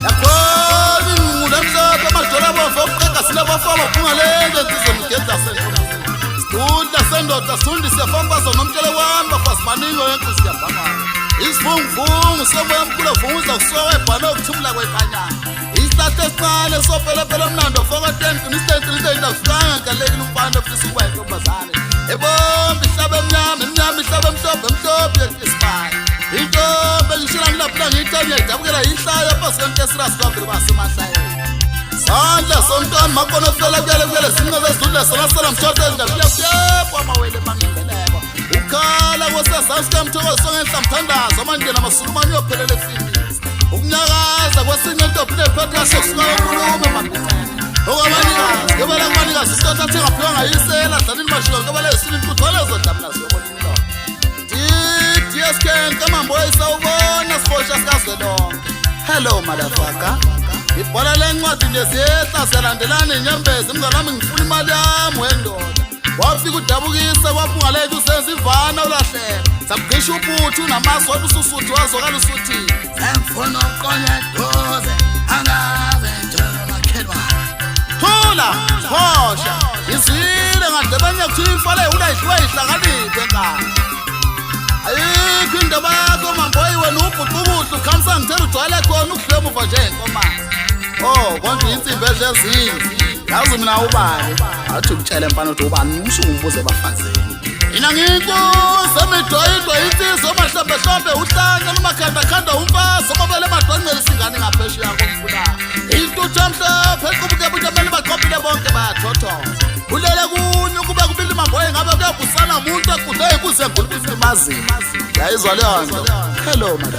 yakhona ingqulu emhlophe amadolo abomvu okuqeda silabafama phunga lento ntizomgedla sidudla sendoda sundi siyafambaza nomtshele wami bafazi baningi yonke siyabhamana isivunguvungu somoya omkhulu ovunguza kusoka ebhane okuthumula kwekanyana isihlahla esincane sophelepele omnando fokoteni qinisentini akufikanga ngalekile umfana ofisa ukuba yintombazane ebombi ihlaba emnyama ihlaba emhlophe isibaya intombi engishila ngilaphula ngiyitanya idabukela yihlayo phasonke esirasi kwavele basemahlayeni sandla somntwana makona ofela kuyele sinqebe sidudla sona mshothe ngiyapyepwa amawele mangingeleko ukhala kwesezansi kamthokozo ngenhla mthandazo amandlela amasulumane uyophelela efimisi ukunyakaza kwesinye intombi nephethe kahle kusuka enkulumo emabhicene okwabanikazi kebela kubanikazi isitotha athengaphiwanga yisela dlalini mashuka kebela esini intuthu lezodlamina ziyobonimilo DSK nkamambo isawubona sifoshwa sikazwelonke hello motherfucker ibhola lencwadi nje siyehla siyalandelana inyembezi mngane wami ngifuna imali yami wendoda wafika udabukisa waphunga lethu usenza ivana ulahleka sabugqisha ubuthu namaso wathi ususuthi wazokala usuthi ngifuna uqonye eduze angaze njalo makhelwa thula phosha izwile ngadebenya kuthi imfale unayihluwe ihlakaniphe enkani ayikho indaba yakho mamboyi wena ubhuqubuhle ukhamisa ngithela ugcwale khona ukudle emuva nje enkomazi konje insimbi edlezini yazi mina ubani athi ukutshela mfana ukuthi ubani usungibuze bafazeni mina ngikuze midwaidwa insizwa amahlombe uhlanya nomakhanda umfazi omabele madongcele singane ngaphesheya komfula intuthu amhlophe equbuke buntamele baqophile bonke bayathothoza ulele kunye kube kubili mamboyi ngabe kuyabusana umuntu ekudle kuze ngulubisa imazini yayizwa leyo nto hello madam